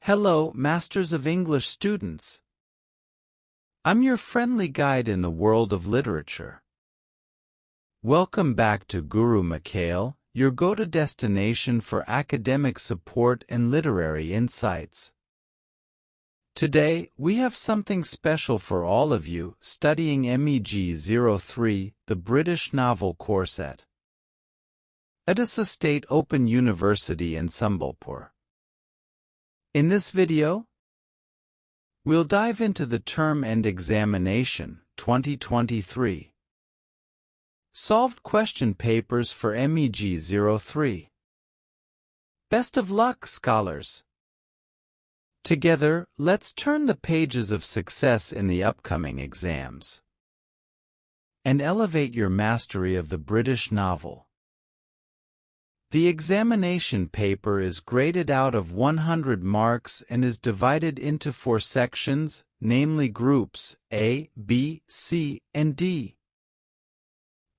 Hello, Masters of English students. I'm your friendly guide in the world of literature. Welcome back to Guru Mikhail, your go-to destination for academic support and literary insights. Today, we have something special for all of you studying MEG 03, the British novel course at OSOU State Open University in Sambalpur. In this video, we'll dive into the Term End Examination 2023 Solved Question Papers for MEG 03. Best of luck, scholars! Together, let's turn the pages of success in the upcoming exams and elevate your mastery of the British novel. The examination paper is graded out of 100 marks and is divided into 4 sections, namely Groups A, B, C, and D.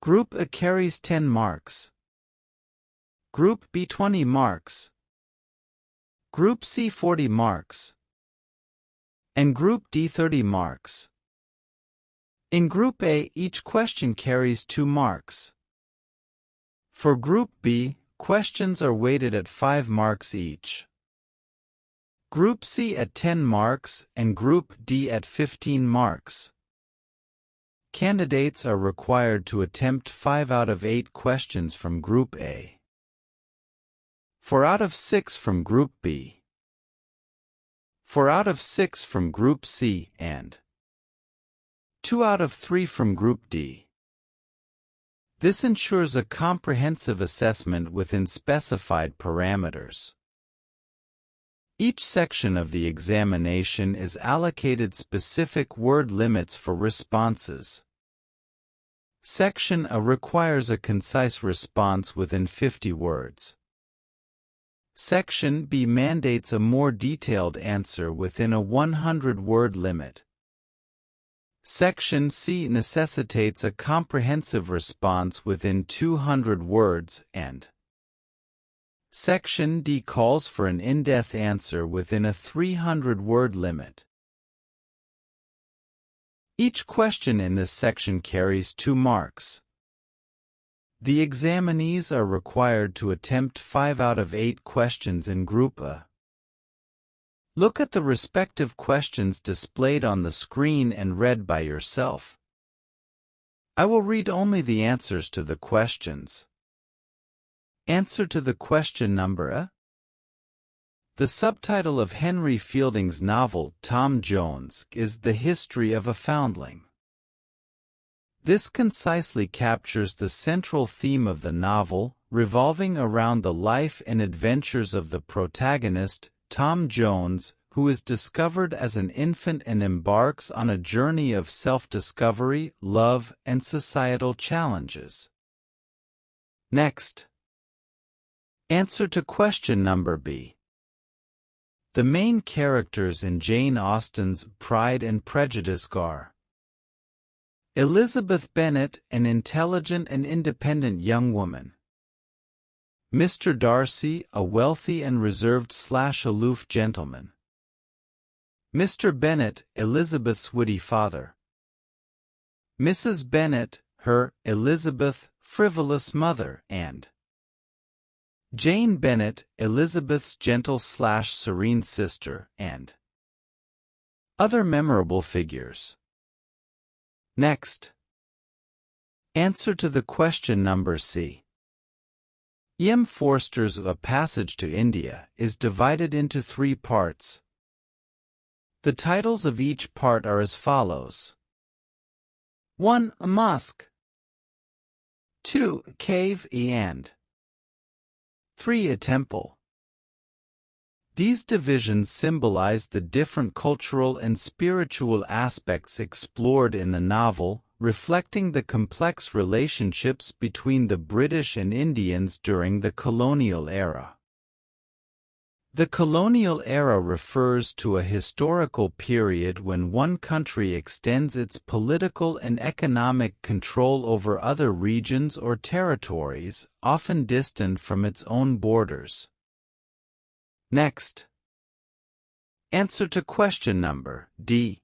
Group A carries 10 marks. Group B 20 marks. Group C 40 marks. And Group D 30 marks. In Group A, each question carries 2 marks. For Group B, questions are weighted at 5 marks each. Group C at 10 marks and Group D at 15 marks. Candidates are required to attempt 5 out of 8 questions from Group A, 4 out of 6 from Group B, 4 out of 6 from Group C, and 2 out of 3 from Group D. This ensures a comprehensive assessment within specified parameters. Each section of the examination is allocated specific word limits for responses. Section A requires a concise response within 50 words. Section B mandates a more detailed answer within a 100-word limit. Section C necessitates a comprehensive response within 200 words and Section D calls for an in-depth answer within a 300-word limit. Each question in this section carries 2 marks. The examinees are required to attempt 5 out of 8 questions in Group A. Look at the respective questions displayed on the screen and read by yourself. I will read only the answers to the questions. Answer to the question number A. The subtitle of Henry Fielding's novel Tom Jones is The History of a Foundling. This concisely captures the central theme of the novel, revolving around the life and adventures of the protagonist, Tom Jones, who is discovered as an infant and embarks on a journey of self-discovery, love, and societal challenges. Next. Answer to question number B. The main characters in Jane Austen's Pride and Prejudice are Elizabeth Bennet, an intelligent and independent young woman. Mr. Darcy, a wealthy and reserved/aloof gentleman. Mr. Bennet, Elizabeth's witty father. Mrs. Bennet, her, Elizabeth, frivolous mother, and Jane Bennet, Elizabeth's gentle/serene sister, and other memorable figures. Next. Answer to the question number C. E.M. Forster's A Passage to India is divided into 3 parts. The titles of each part are as follows. 1. A mosque. 2. A cave and 3. A temple. These divisions symbolize the different cultural and spiritual aspects explored in the novel, reflecting the complex relationships between the British and Indians during the colonial era. The colonial era refers to a historical period when one country extends its political and economic control over other regions or territories, often distant from its own borders. Next. Answer to question number D.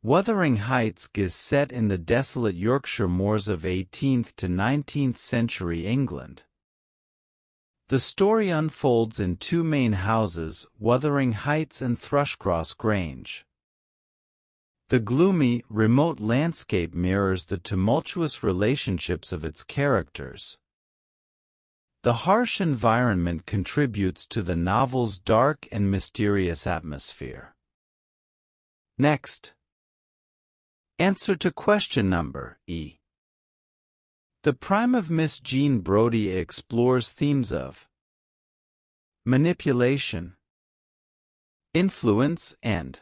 Wuthering Heights is set in the desolate Yorkshire moors of 18th to 19th century England. The story unfolds in two main houses, Wuthering Heights and Thrushcross Grange. The gloomy, remote landscape mirrors the tumultuous relationships of its characters. The harsh environment contributes to the novel's dark and mysterious atmosphere. Next. Answer to question number E. The Prime of Miss Jean Brodie explores themes of manipulation, influence, and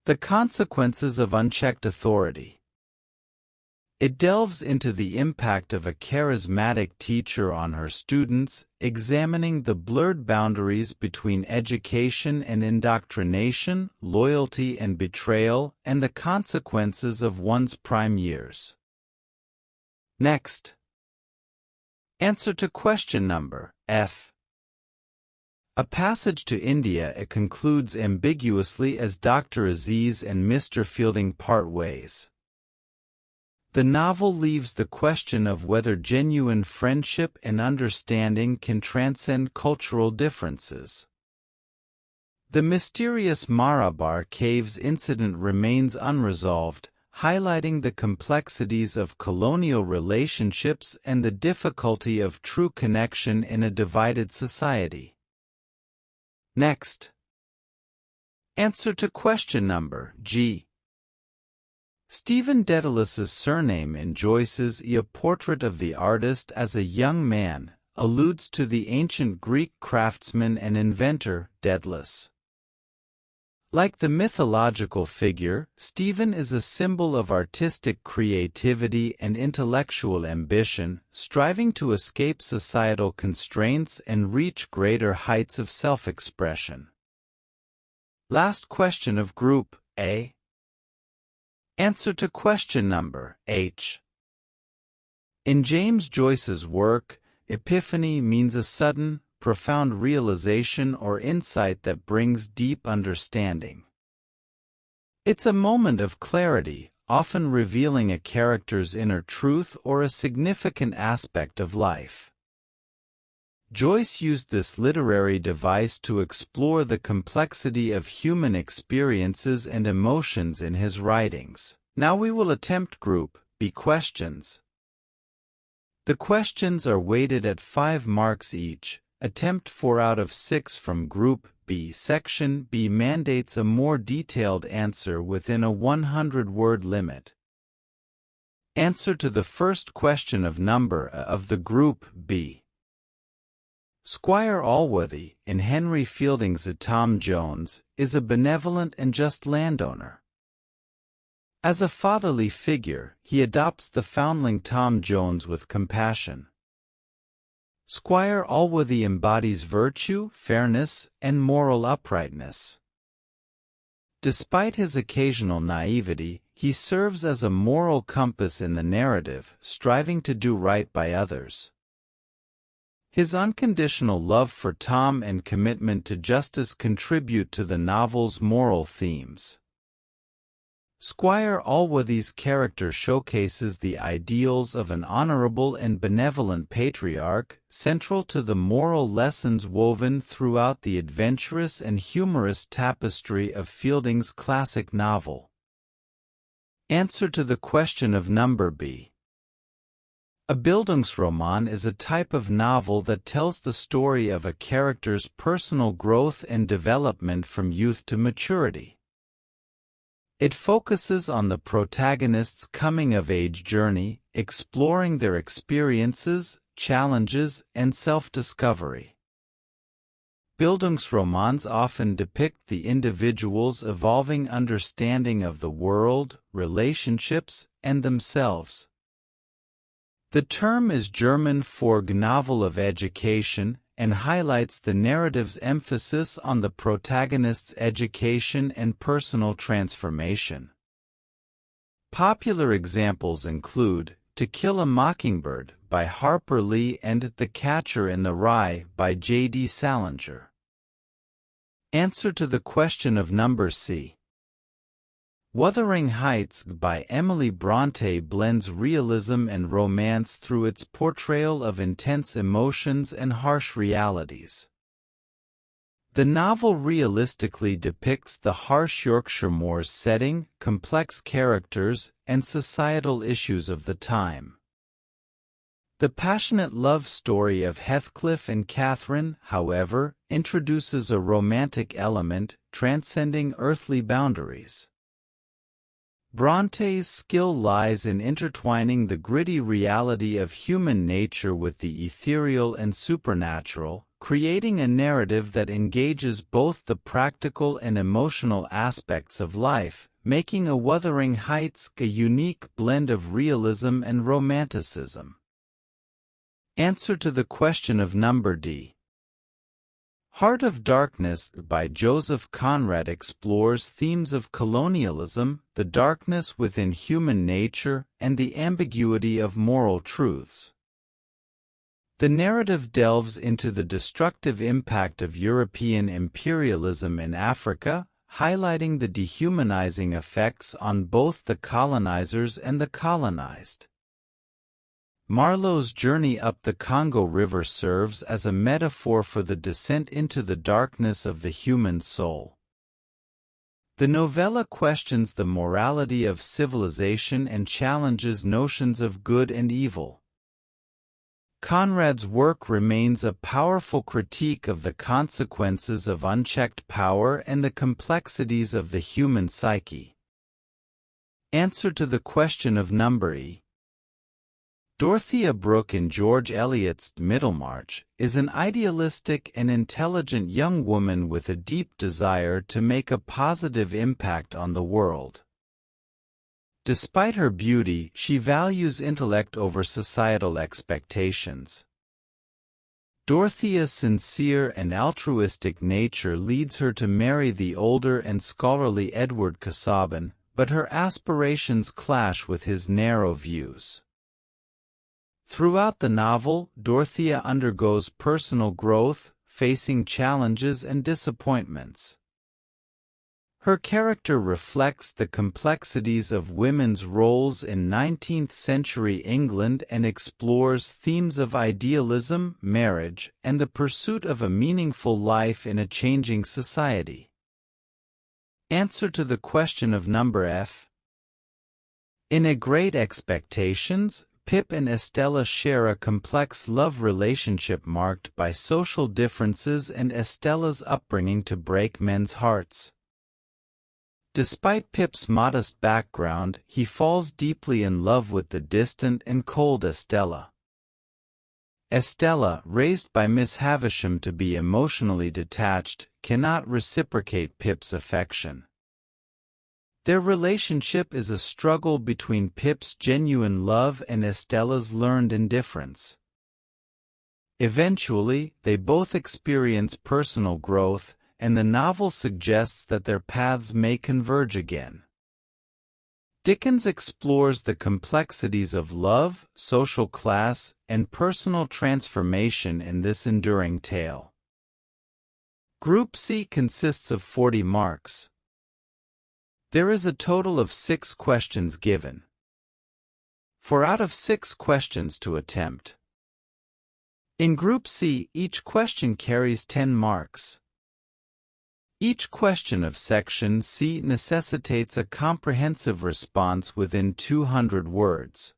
the consequences of unchecked authority. It delves into the impact of a charismatic teacher on her students, examining the blurred boundaries between education and indoctrination, loyalty and betrayal, and the consequences of one's prime years. Next. Answer to question number F. A Passage to India. It concludes ambiguously as Dr. Aziz and Mr. Fielding part ways. The novel leaves the question of whether genuine friendship and understanding can transcend cultural differences. The mysterious Marabar Caves incident remains unresolved, highlighting the complexities of colonial relationships and the difficulty of true connection in a divided society. Next. Answer to question number G. Stephen Daedalus's surname in Joyce's A Portrait of the Artist as a Young Man alludes to the ancient Greek craftsman and inventor, Daedalus. Like the mythological figure, Stephen is a symbol of artistic creativity and intellectual ambition, striving to escape societal constraints and reach greater heights of self-expression. Last question of Group A. Answer to question number H. In James Joyce's work, epiphany means a sudden, profound realization or insight that brings deep understanding. It's a moment of clarity, often revealing a character's inner truth or a significant aspect of life. Joyce used this literary device to explore the complexity of human experiences and emotions in his writings. Now we will attempt Group B questions. The questions are weighted at 5 marks each. Attempt 4 out of 6 from Group B. Section B mandates a more detailed answer within a 100-word limit. Answer to the first question of number A of the Group B. Squire Allworthy, in Henry Fielding's Tom Jones, is a benevolent and just landowner. As a fatherly figure, he adopts the foundling Tom Jones with compassion. Squire Allworthy embodies virtue, fairness, and moral uprightness. Despite his occasional naivety, he serves as a moral compass in the narrative, striving to do right by others. His unconditional love for Tom and commitment to justice contribute to the novel's moral themes. Squire Allworthy's character showcases the ideals of an honorable and benevolent patriarch, central to the moral lessons woven throughout the adventurous and humorous tapestry of Fielding's classic novel. Answer to the question of number B. A Bildungsroman is a type of novel that tells the story of a character's personal growth and development from youth to maturity. It focuses on the protagonist's coming-of-age journey, exploring their experiences, challenges, and self-discovery. Bildungsromans often depict the individual's evolving understanding of the world, relationships, and themselves. The term is German for novel of education and highlights the narrative's emphasis on the protagonist's education and personal transformation. Popular examples include To Kill a Mockingbird by Harper Lee and The Catcher in the Rye by J.D. Salinger. Answer to the question of number C. Wuthering Heights by Emily Bronte blends realism and romance through its portrayal of intense emotions and harsh realities. The novel realistically depicts the harsh Yorkshire moors setting, complex characters, and societal issues of the time. The passionate love story of Heathcliff and Catherine, however, introduces a romantic element, transcending earthly boundaries. Bronte's skill lies in intertwining the gritty reality of human nature with the ethereal and supernatural, creating a narrative that engages both the practical and emotional aspects of life, making a Wuthering Heights a unique blend of realism and romanticism. Answer to the question of number D. Heart of Darkness by Joseph Conrad explores themes of colonialism, the darkness within human nature, and the ambiguity of moral truths. The narrative delves into the destructive impact of European imperialism in Africa, highlighting the dehumanizing effects on both the colonizers and the colonized. Marlowe's journey up the Congo River serves as a metaphor for the descent into the darkness of the human soul. The novella questions the morality of civilization and challenges notions of good and evil. Conrad's work remains a powerful critique of the consequences of unchecked power and the complexities of the human psyche. Answer to the question of number E. Dorothea Brooke in George Eliot's Middlemarch is an idealistic and intelligent young woman with a deep desire to make a positive impact on the world. Despite her beauty, she values intellect over societal expectations. Dorothea's sincere and altruistic nature leads her to marry the older and scholarly Edward Casaubon, but her aspirations clash with his narrow views. Throughout the novel, Dorothea undergoes personal growth, facing challenges and disappointments. Her character reflects the complexities of women's roles in 19th-century England and explores themes of idealism, marriage, and the pursuit of a meaningful life in a changing society. Answer to the question of number F. In A Great Expectations, Pip and Estella share a complex love relationship marked by social differences and Estella's upbringing to break men's hearts. Despite Pip's modest background, he falls deeply in love with the distant and cold Estella. Estella, raised by Miss Havisham to be emotionally detached, cannot reciprocate Pip's affection. Their relationship is a struggle between Pip's genuine love and Estella's learned indifference. Eventually, they both experience personal growth, and the novel suggests that their paths may converge again. Dickens explores the complexities of love, social class, and personal transformation in this enduring tale. Group C consists of 40 marks. There is a total of 6 questions given. 4 out of 6 questions to attempt. In Group C, each question carries 10 marks. Each question of Section C necessitates a comprehensive response within 200 words.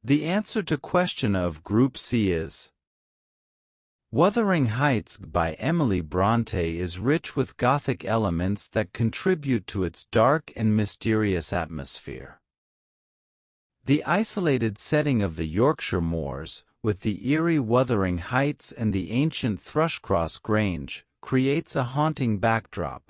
The answer to question of Group C is: Wuthering Heights by Emily Bronte is rich with Gothic elements that contribute to its dark and mysterious atmosphere. The isolated setting of the Yorkshire moors, with the eerie Wuthering Heights and the ancient Thrushcross Grange, creates a haunting backdrop.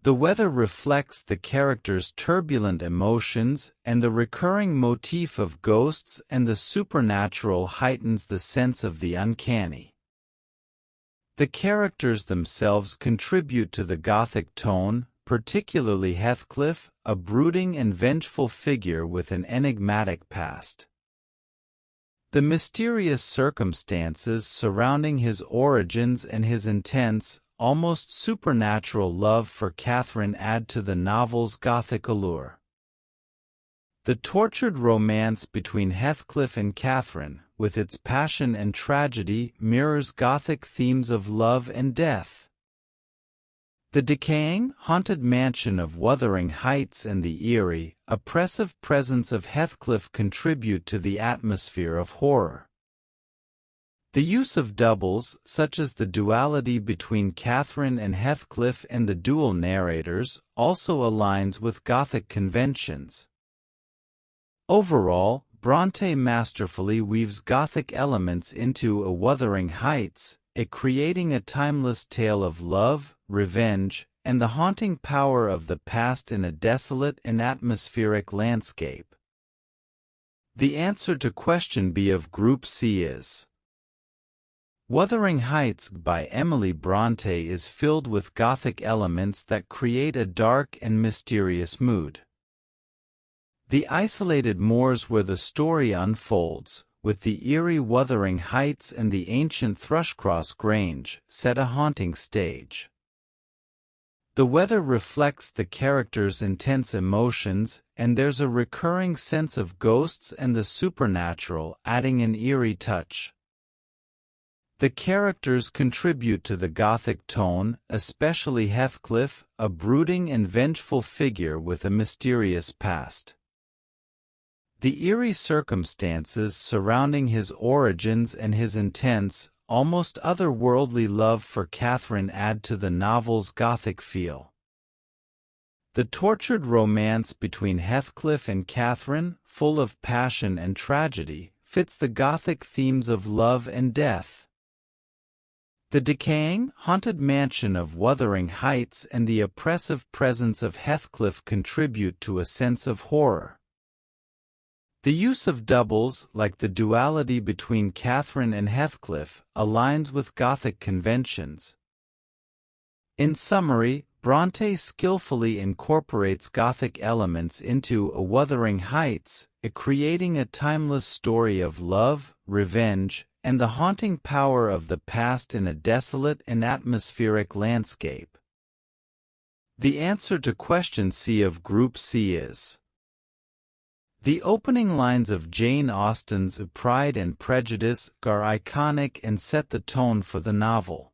The weather reflects the characters' turbulent emotions, and the recurring motif of ghosts and the supernatural heightens the sense of the uncanny. The characters themselves contribute to the Gothic tone, particularly Heathcliff, a brooding and vengeful figure with an enigmatic past. The mysterious circumstances surrounding his origins and his intense, almost supernatural love for Catherine add to the novel's Gothic allure. The tortured romance between Heathcliff and Catherine, with its passion and tragedy, mirrors Gothic themes of love and death. The decaying, haunted mansion of Wuthering Heights and the eerie, oppressive presence of Heathcliff contribute to the atmosphere of horror. The use of doubles, such as the duality between Catherine and Heathcliff and the dual narrators, also aligns with Gothic conventions. Overall, Brontë masterfully weaves Gothic elements into A Wuthering Heights, creating a timeless tale of love, revenge, and the haunting power of the past in a desolate and atmospheric landscape. The answer to question B of Group C is Wuthering Heights by Emily Brontë is filled with Gothic elements that create a dark and mysterious mood. The isolated moors where the story unfolds, with the eerie Wuthering Heights and the ancient Thrushcross Grange, set a haunting stage. The weather reflects the characters' intense emotions, and there's a recurring sense of ghosts and the supernatural, adding an eerie touch. The characters contribute to the Gothic tone, especially Heathcliff, a brooding and vengeful figure with a mysterious past. The eerie circumstances surrounding his origins and his intense, almost otherworldly love for Catherine add to the novel's Gothic feel. The tortured romance between Heathcliff and Catherine, full of passion and tragedy, fits the Gothic themes of love and death. The decaying, haunted mansion of Wuthering Heights and the oppressive presence of Heathcliff contribute to a sense of horror. The use of doubles, like the duality between Catherine and Heathcliff, aligns with Gothic conventions. In summary, Brontë skillfully incorporates Gothic elements into A Wuthering Heights, creating a timeless story of love, revenge, and the haunting power of the past in a desolate and atmospheric landscape. The answer to question C of Group C is the opening lines of Jane Austen's Pride and Prejudice are iconic and set the tone for the novel.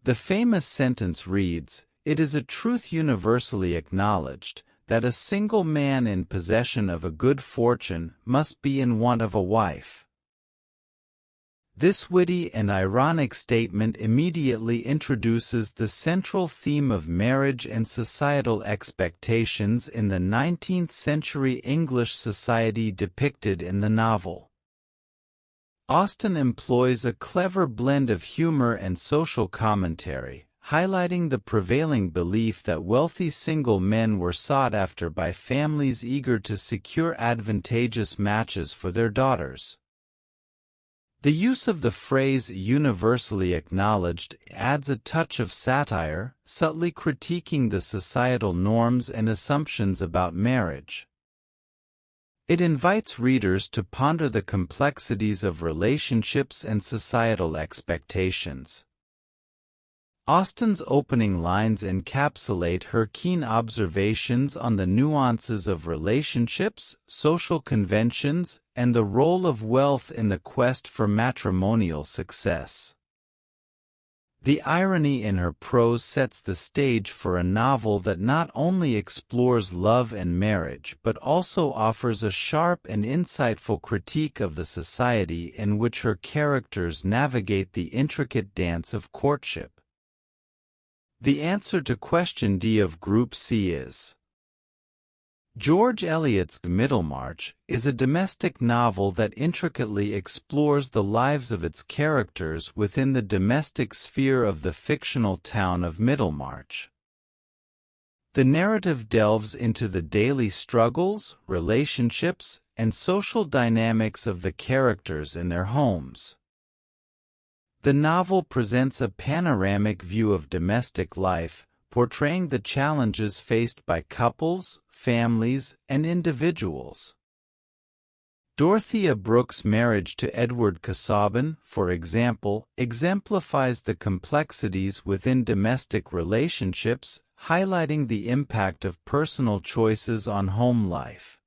The famous sentence reads, "It is a truth universally acknowledged, that a single man in possession of a good fortune must be in want of a wife." This witty and ironic statement immediately introduces the central theme of marriage and societal expectations in the 19th-century English society depicted in the novel. Austen employs a clever blend of humor and social commentary, highlighting the prevailing belief that wealthy single men were sought after by families eager to secure advantageous matches for their daughters. The use of the phrase universally acknowledged adds a touch of satire, subtly critiquing the societal norms and assumptions about marriage. It invites readers to ponder the complexities of relationships and societal expectations. Austen's opening lines encapsulate her keen observations on the nuances of relationships, social conventions, and the role of wealth in the quest for matrimonial success. The irony in her prose sets the stage for a novel that not only explores love and marriage but also offers a sharp and insightful critique of the society in which her characters navigate the intricate dance of courtship. The answer to question D of Group C is George Eliot's Middlemarch is a domestic novel that intricately explores the lives of its characters within the domestic sphere of the fictional town of Middlemarch. The narrative delves into the daily struggles, relationships, and social dynamics of the characters in their homes. The novel presents a panoramic view of domestic life, portraying the challenges faced by couples, families, and individuals. Dorothea Brooke's marriage to Edward Casaubon, for example, exemplifies the complexities within domestic relationships, highlighting the impact of personal choices on home life.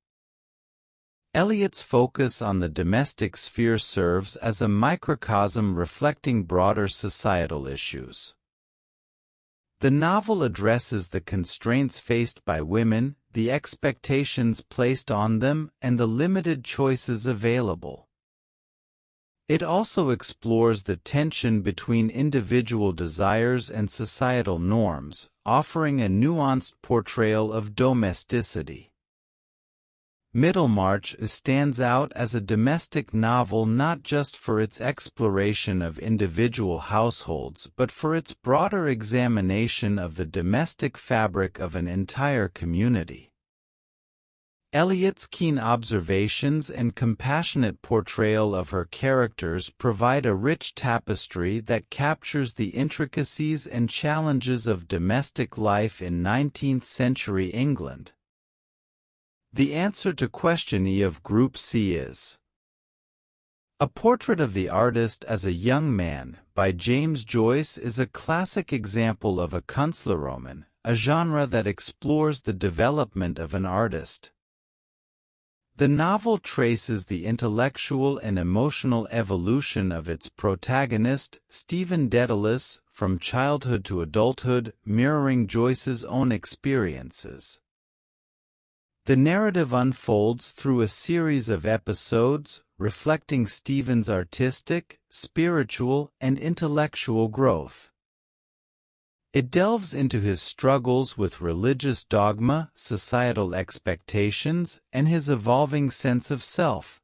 Eliot's focus on the domestic sphere serves as a microcosm reflecting broader societal issues. The novel addresses the constraints faced by women, the expectations placed on them, and the limited choices available. It also explores the tension between individual desires and societal norms, offering a nuanced portrayal of domesticity. Middlemarch stands out as a domestic novel not just for its exploration of individual households but for its broader examination of the domestic fabric of an entire community. Eliot's keen observations and compassionate portrayal of her characters provide a rich tapestry that captures the intricacies and challenges of domestic life in 19th-century England. The answer to question E of Group C is A Portrait of the Artist as a Young Man, by James Joyce, is a classic example of a Kunstlerroman, a genre that explores the development of an artist. The novel traces the intellectual and emotional evolution of its protagonist, Stephen Dedalus, from childhood to adulthood, mirroring Joyce's own experiences. The narrative unfolds through a series of episodes, reflecting Stephen's artistic, spiritual, and intellectual growth. It delves into his struggles with religious dogma, societal expectations, and his evolving sense of self.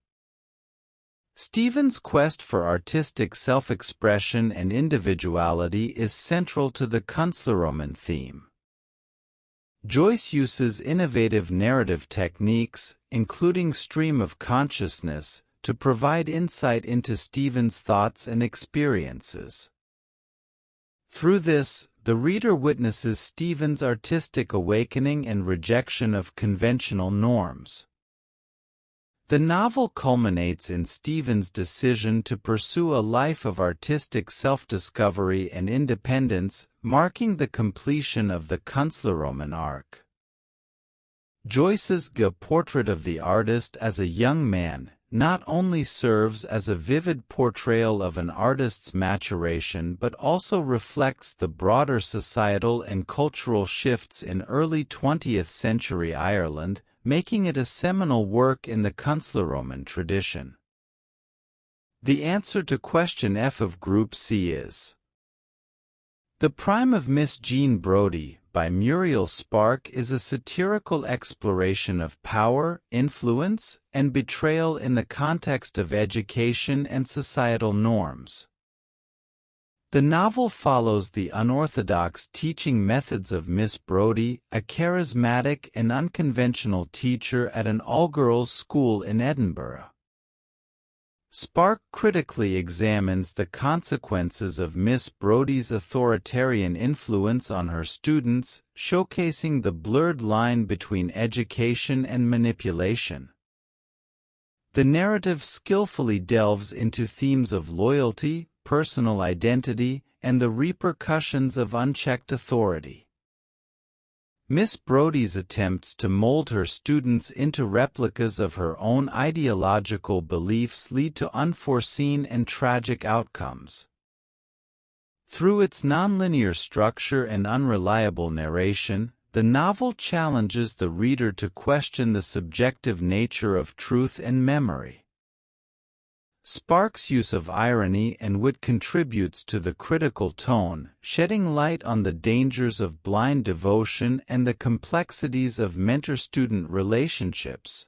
Stephen's quest for artistic self-expression and individuality is central to the Kunstlerroman theme. Joyce uses innovative narrative techniques, including stream of consciousness, to provide insight into Stephen's thoughts and experiences. Through this, the reader witnesses Stephen's artistic awakening and rejection of conventional norms. The novel culminates in Stephen's decision to pursue a life of artistic self-discovery and independence, marking the completion of the Kunstlerroman arc. Joyce's A Portrait of the Artist as a Young Man not only serves as a vivid portrayal of an artist's maturation but also reflects the broader societal and cultural shifts in early 20th century Ireland, making it a seminal work in the Kunstlerroman tradition. The answer to question F of Group C is The Prime of Miss Jean Brodie, by Muriel Spark, is a satirical exploration of power, influence, and betrayal in the context of education and societal norms. The novel follows the unorthodox teaching methods of Miss Brodie, a charismatic and unconventional teacher at an all-girls school in Edinburgh. Spark critically examines the consequences of Miss Brodie's authoritarian influence on her students, showcasing the blurred line between education and manipulation. The narrative skillfully delves into themes of loyalty, personal identity, and the repercussions of unchecked authority. Miss Brodie's attempts to mold her students into replicas of her own ideological beliefs lead to unforeseen and tragic outcomes. Through its nonlinear structure and unreliable narration, the novel challenges the reader to question the subjective nature of truth and memory. Spark's use of irony and wit contributes to the critical tone, shedding light on the dangers of blind devotion and the complexities of mentor-student relationships.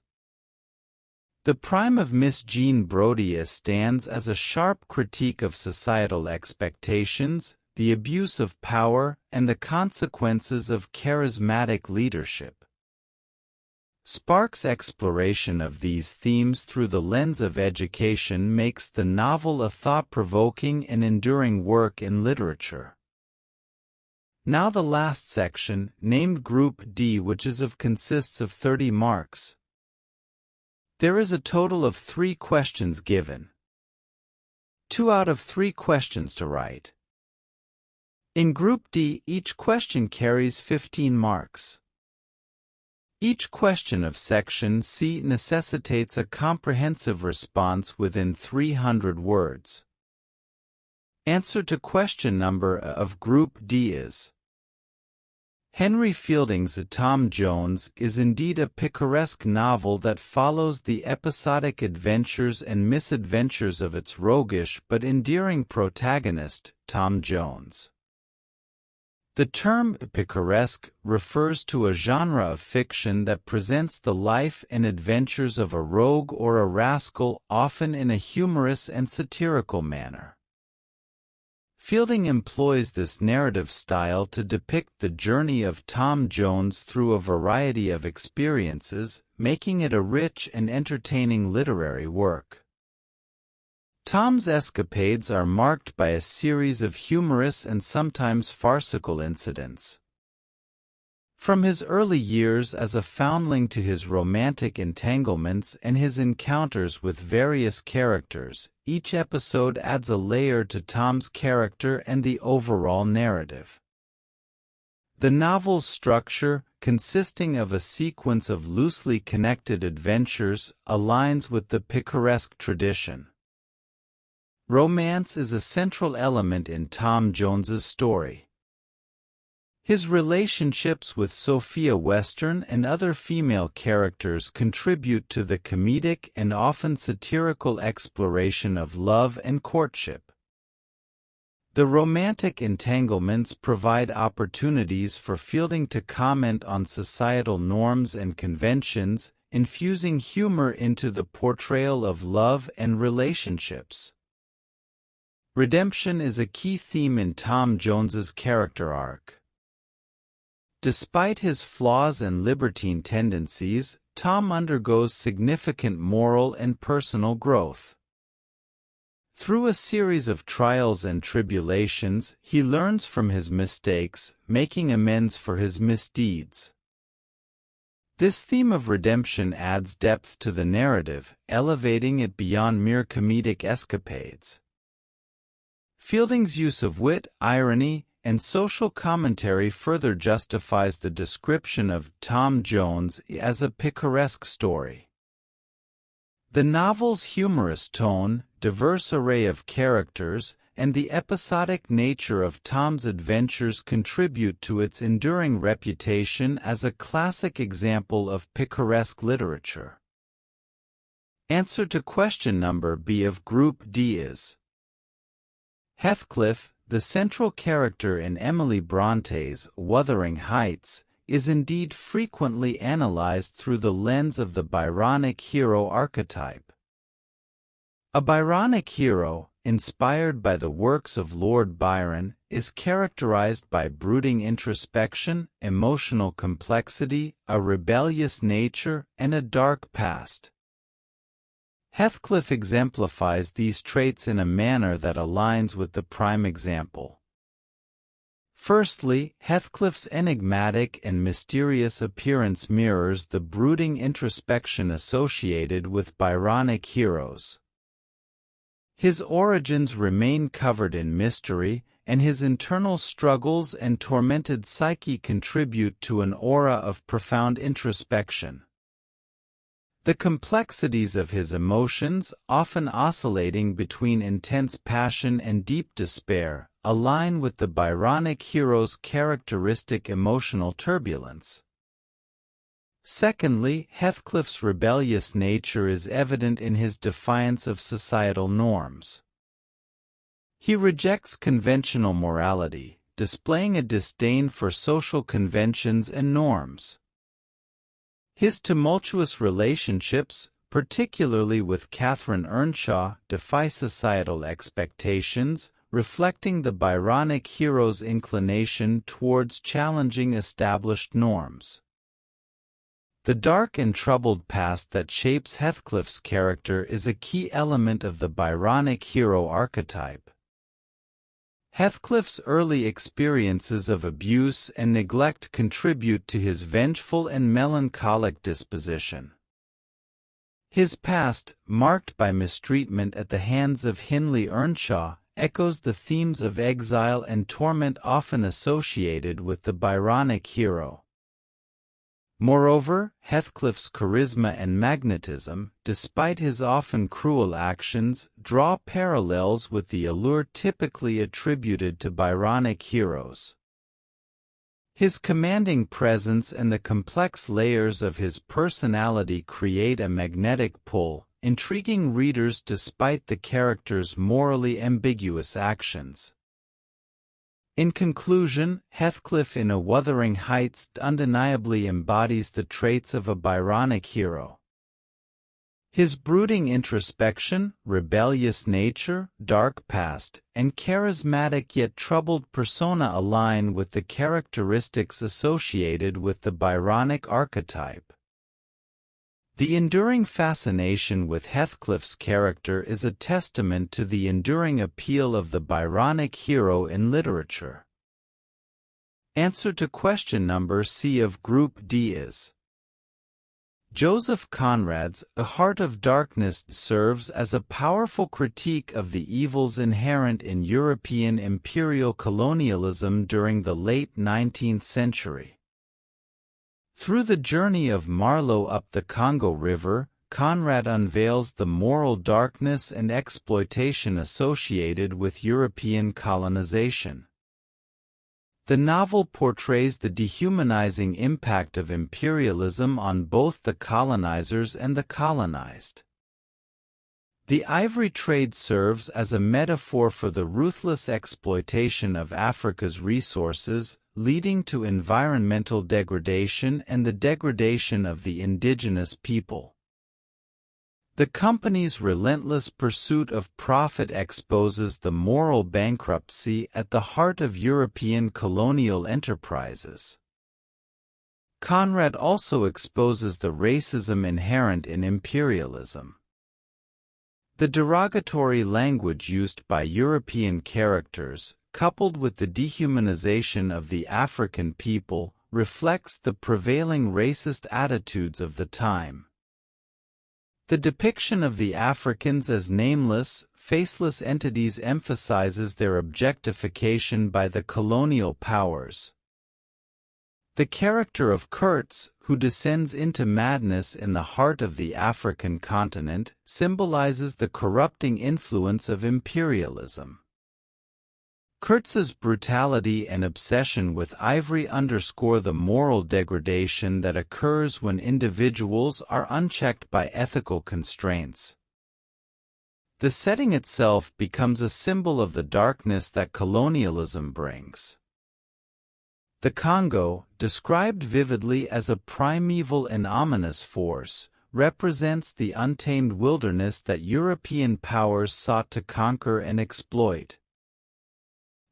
The Prime of Miss Jean Brodie stands as a sharp critique of societal expectations, the abuse of power, and the consequences of charismatic leadership. Spark's exploration of these themes through the lens of education makes the novel a thought-provoking and enduring work in literature. Now the last section, named Group D, consists of 30 marks. There is a total of 3 questions given. 2 out of 3 questions to write. In Group D, each question carries 15 marks. Each question of Section C necessitates a comprehensive response within 300 words. Answer to question number A of Group D is: Henry Fielding's Tom Jones is indeed a picaresque novel that follows the episodic adventures and misadventures of its roguish but endearing protagonist, Tom Jones. The term picaresque refers to a genre of fiction that presents the life and adventures of a rogue or a rascal, often in a humorous and satirical manner. Fielding employs this narrative style to depict the journey of Tom Jones through a variety of experiences, making it a rich and entertaining literary work. Tom's escapades are marked by a series of humorous and sometimes farcical incidents. From his early years as a foundling to his romantic entanglements and his encounters with various characters, each episode adds a layer to Tom's character and the overall narrative. The novel's structure, consisting of a sequence of loosely connected adventures, aligns with the picaresque tradition. Romance is a central element in Tom Jones's story. His relationships with Sophia Western and other female characters contribute to the comedic and often satirical exploration of love and courtship. The romantic entanglements provide opportunities for Fielding to comment on societal norms and conventions, infusing humor into the portrayal of love and relationships. Redemption is a key theme in Tom Jones's character arc. Despite his flaws and libertine tendencies, Tom undergoes significant moral and personal growth. Through a series of trials and tribulations, he learns from his mistakes, making amends for his misdeeds. This theme of redemption adds depth to the narrative, elevating it beyond mere comedic escapades. Fielding's use of wit, irony, and social commentary further justifies the description of Tom Jones as a picaresque story. The novel's humorous tone, diverse array of characters, and the episodic nature of Tom's adventures contribute to its enduring reputation as a classic example of picaresque literature. Answer to question number B of Group D is: Heathcliff, the central character in Emily Bronte's Wuthering Heights, is indeed frequently analyzed through the lens of the Byronic hero archetype. A Byronic hero, inspired by the works of Lord Byron, is characterized by brooding introspection, emotional complexity, a rebellious nature, and a dark past. Heathcliff exemplifies these traits in a manner that aligns with the prime example. Firstly, Heathcliff's enigmatic and mysterious appearance mirrors the brooding introspection associated with Byronic heroes. His origins remain covered in mystery, and his internal struggles and tormented psyche contribute to an aura of profound introspection. The complexities of his emotions, often oscillating between intense passion and deep despair, align with the Byronic hero's characteristic emotional turbulence. Secondly, Heathcliff's rebellious nature is evident in his defiance of societal norms. He rejects conventional morality, displaying a disdain for social conventions and norms. His tumultuous relationships, particularly with Catherine Earnshaw, defy societal expectations, reflecting the Byronic hero's inclination towards challenging established norms. The dark and troubled past that shapes Heathcliff's character is a key element of the Byronic hero archetype. Heathcliff's early experiences of abuse and neglect contribute to his vengeful and melancholic disposition. His past, marked by mistreatment at the hands of Hindley Earnshaw, echoes the themes of exile and torment often associated with the Byronic hero. Moreover, Heathcliff's charisma and magnetism, despite his often cruel actions, draw parallels with the allure typically attributed to Byronic heroes. His commanding presence and the complex layers of his personality create a magnetic pull, intriguing readers despite the character's morally ambiguous actions. In conclusion, Heathcliff in A Wuthering Heights undeniably embodies the traits of a Byronic hero. His brooding introspection, rebellious nature, dark past, and charismatic yet troubled persona align with the characteristics associated with the Byronic archetype. The enduring fascination with Heathcliff's character is a testament to the enduring appeal of the Byronic hero in literature. Answer to question number C of Group D is: Joseph Conrad's A Heart of Darkness serves as a powerful critique of the evils inherent in European imperial colonialism during the late 19th century. Through the journey of Marlowe up the Congo River, Conrad unveils the moral darkness and exploitation associated with European colonization. The novel portrays the dehumanizing impact of imperialism on both the colonizers and the colonized. The ivory trade serves as a metaphor for the ruthless exploitation of Africa's resources, leading to environmental degradation and the degradation of the indigenous people. The company's relentless pursuit of profit exposes the moral bankruptcy at the heart of European colonial enterprises. Conrad also exposes the racism inherent in imperialism. The derogatory language used by European characters, coupled with the dehumanization of the African people, reflects the prevailing racist attitudes of the time. The depiction of the Africans as nameless, faceless entities emphasizes their objectification by the colonial powers. The character of Kurtz, who descends into madness in the heart of the African continent, symbolizes the corrupting influence of imperialism. Kurtz's brutality and obsession with ivory underscore the moral degradation that occurs when individuals are unchecked by ethical constraints. The setting itself becomes a symbol of the darkness that colonialism brings. The Congo, described vividly as a primeval and ominous force, represents the untamed wilderness that European powers sought to conquer and exploit.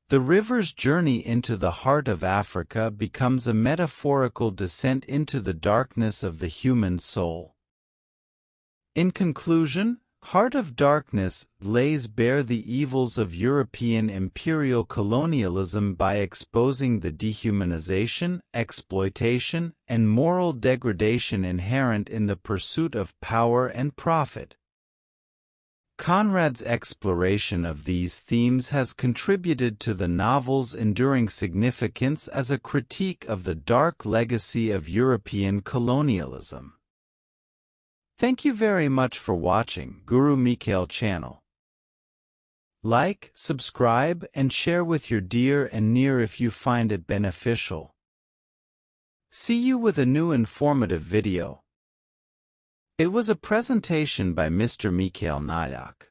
The river's journey into the heart of Africa becomes a metaphorical descent into the darkness of the human soul. In conclusion, Heart of Darkness lays bare the evils of European imperial colonialism by exposing the dehumanization, exploitation, and moral degradation inherent in the pursuit of power and profit. Conrad's exploration of these themes has contributed to the novel's enduring significance as a critique of the dark legacy of European colonialism. Thank you very much for watching Guru Mikhail channel. Like, subscribe, and share with your dear and near if you find it beneficial. See you with a new informative video. It was a presentation by Mr. Mikhail Nayak.